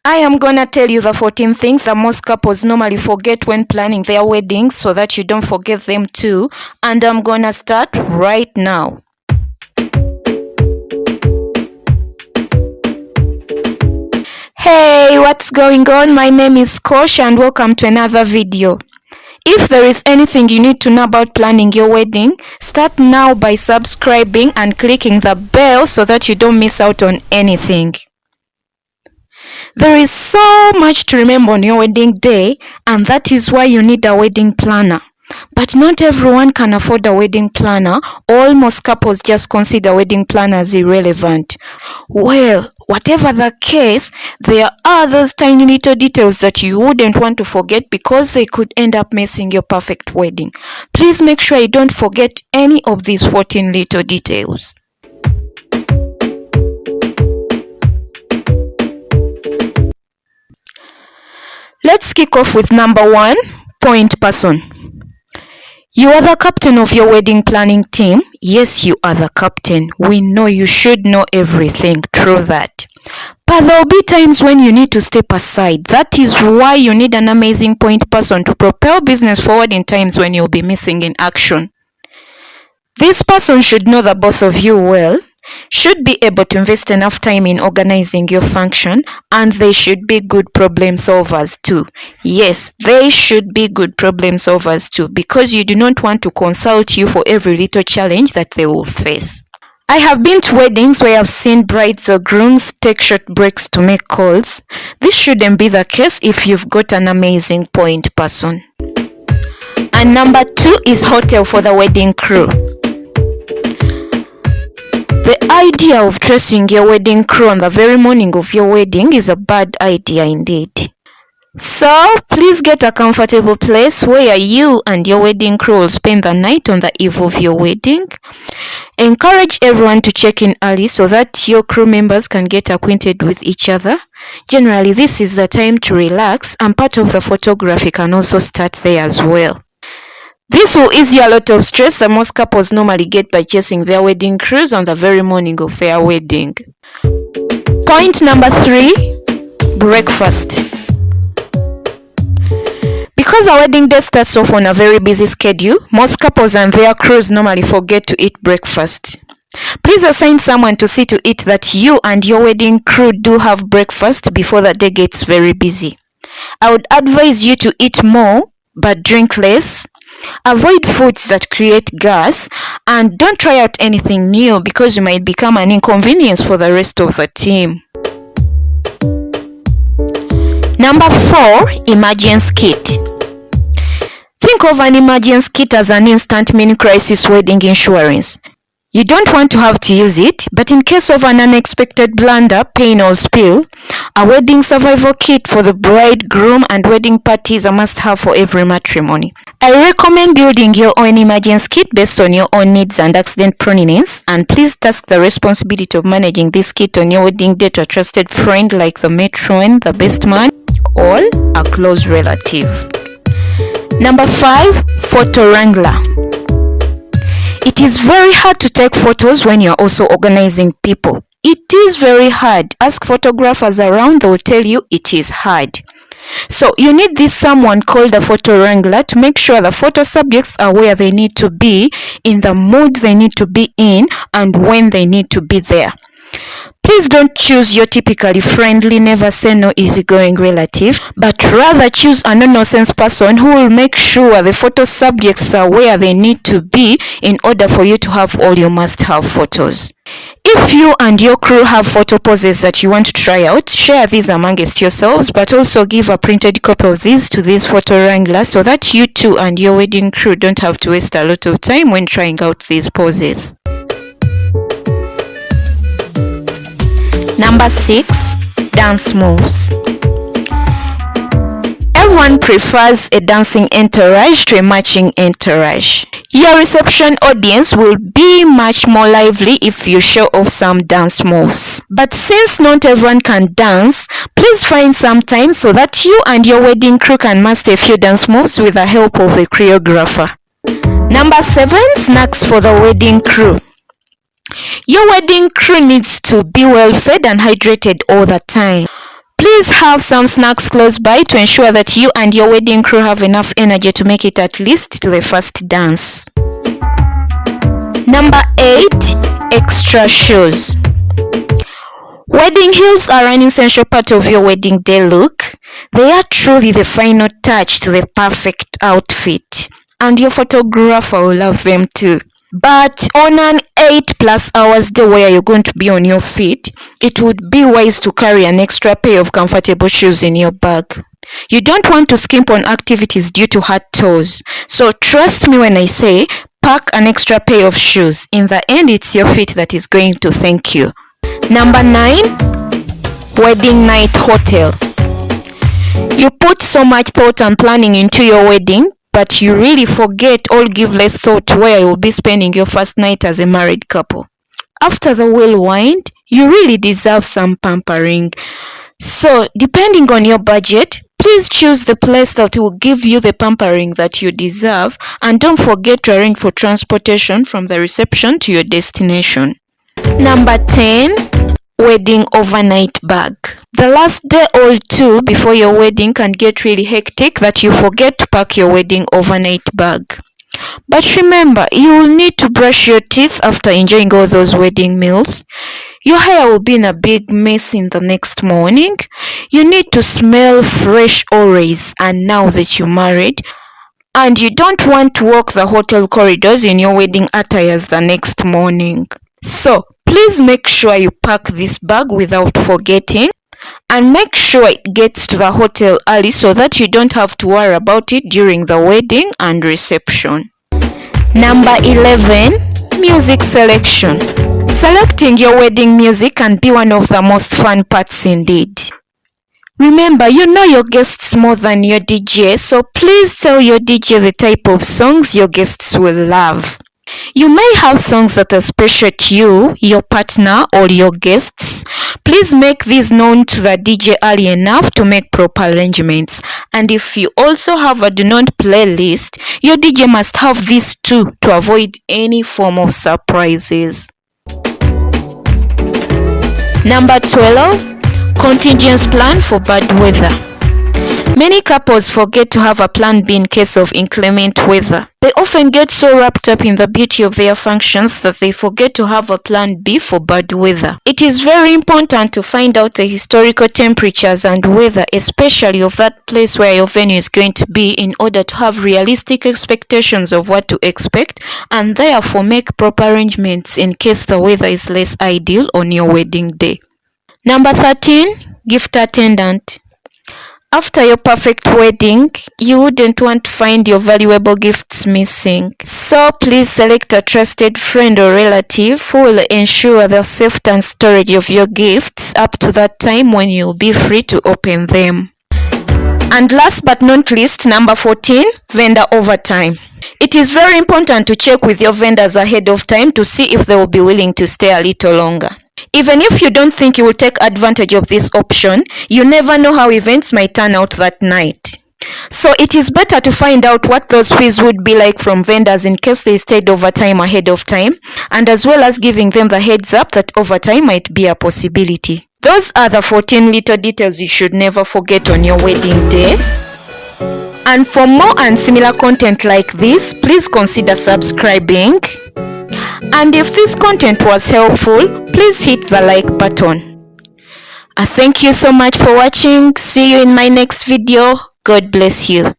I am gonna tell you the 14 things that most couples normally forget when planning their weddings so that you don't forget them too. And I'm gonna start right now. Hey, what's going on? My name is Kosh and welcome to another video. If there is anything you need to know about planning your wedding, start now by subscribing and clicking the bell so that you don't miss out on anything. There is so much to remember on your wedding day, and that is why you need a wedding planner. But not everyone can afford a wedding planner. Almost couples just consider wedding planners irrelevant. Well, whatever the case, there are those tiny little details that you wouldn't want to forget because they could end up messing your perfect wedding. Please make sure you don't forget any of these 14 little details. Let's kick off with number 1, point person. You are the captain of your wedding planning team. Yes, you are the captain. We know you should know everything. True that. But there will be times when you need to step aside. That is why you need an amazing point person to propel business forward in times when you'll be missing in action. This person should know the both of you well, should be able to invest enough time in organizing your function, and they should be good problem solvers too. Yes, they should be good problem solvers too, because you do not want to consult you for every little challenge that they will face. I have been to weddings where I've seen brides or grooms take short breaks to make calls. This shouldn't be the case if you've got an amazing point person. And number 2 is hotel for the wedding crew. The idea of dressing your wedding crew on the very morning of your wedding is a bad idea indeed. So please get a comfortable place where you and your wedding crew will spend the night on the eve of your wedding. Encourage everyone to check in early so that your crew members can get acquainted with each other. Generally, this is the time to relax, and part of the photography can also start there as well. This will ease you a lot of stress that most couples normally get by chasing their wedding crews on the very morning of their wedding. Point number 3, breakfast. Because our wedding day starts off on a very busy schedule, most couples and their crews normally forget to eat breakfast. Please assign someone to see to it that you and your wedding crew do have breakfast before the day gets very busy. I would advise you to eat more but drink less. Avoid foods that create gas, and don't try out anything new because you might become an inconvenience for the rest of the team. Number 4, emergency kit. Think of an emergency kit as an instant mini crisis wedding insurance. You don't want to have to use it, but in case of an unexpected blunder, pain or spill, a wedding survival kit for the bride, groom and wedding party is a must-have for every matrimony. I recommend building your own emergency kit based on your own needs and accident proniness, and please task the responsibility of managing this kit on your wedding day to a trusted friend like the matron, the best man, or a close relative. Number 5, photo wrangler. It is very hard to take photos when you're also organizing people. It is very hard. Ask photographers around, they will tell you it is hard. So you need this someone called a photo wrangler to make sure the photo subjects are where they need to be, in the mood they need to be in, and when they need to be there. Please don't choose your typically friendly, never say no easygoing relative, but rather choose a no-nonsense person who will make sure the photo subjects are where they need to be in order for you to have all your must-have photos. If you and your crew have photo poses that you want to try out, share these amongst yourselves, but also give a printed copy of these to this photo wrangler so that you two and your wedding crew don't have to waste a lot of time when trying out these poses. Number 6, dance moves. Everyone prefers a dancing entourage to a matching entourage. Your reception audience will be much more lively if you show off some dance moves. But since not everyone can dance, please find some time so that you and your wedding crew can master a few dance moves with the help of a choreographer. Number 7, snacks for the wedding crew. Your wedding crew needs to be well fed and hydrated all the time. Please have some snacks close by to ensure that you and your wedding crew have enough energy to make it at least to the first dance. Number 8. Extra shoes. Wedding heels are an essential part of your wedding day look. They are truly the final touch to the perfect outfit, and your photographer will love them too. But on an 8+ hours day where you're going to be on your feet, it would be wise to carry an extra pair of comfortable shoes in your bag. You don't want to skimp on activities due to hard toes. So trust me when I say, pack an extra pair of shoes. In the end, it's your feet that is going to thank you. Number 9. Wedding night hotel. You put so much thought and planning into your wedding, but you really forget or give less thought where you will be spending your first night as a married couple. After the whirlwind, you really deserve some pampering. So, depending on your budget, please choose the place that will give you the pampering that you deserve, and don't forget to arrange for transportation from the reception to your destination. Number 10. Wedding overnight bag. The last day or two before your wedding can get really hectic that you forget to pack your wedding overnight bag. But remember, you will need to brush your teeth after enjoying all those wedding meals. Your hair will be in a big mess in the next morning. You need to smell fresh always, and now that you're married, and you don't want to walk the hotel corridors in your wedding attires the next morning. So, please make sure you pack this bag without forgetting, and make sure it gets to the hotel early so that you don't have to worry about it during the wedding and reception. Number 11. Music selection. Selecting your wedding music can be one of the most fun parts indeed. Remember, you know your guests more than your DJ, so please tell your DJ the type of songs your guests will love. You may have songs that are special to you, your partner, or your guests. Please make these known to the DJ early enough to make proper arrangements. And if you also have a do not play list, your DJ must have these too to avoid any form of surprises. Number 12. Contingency plan for bad weather. Many couples forget to have a plan B in case of inclement weather. They often get so wrapped up in the beauty of their functions that they forget to have a plan B for bad weather. It is very important to find out the historical temperatures and weather, especially of that place where your venue is going to be, in order to have realistic expectations of what to expect, and therefore make proper arrangements in case the weather is less ideal on your wedding day. Number 13. Gift attendant. After your perfect wedding, you wouldn't want to find your valuable gifts missing. So please select a trusted friend or relative who will ensure the safety and storage of your gifts up to that time when you'll be free to open them. And last but not least, number 14, vendor overtime. It is very important to check with your vendors ahead of time to see if they will be willing to stay a little longer. Even if you don't think you will take advantage of this option, you never know how events might turn out that night. So it is better to find out what those fees would be like from vendors in case they stayed overtime ahead of time, and as well as giving them the heads up that overtime might be a possibility. Those are the 14 little details you should never forget on your wedding day. And for more and similar content like this, please consider subscribing. And if this content was helpful, please hit the like button. Thank you so much for watching. See you in my next video. God bless you.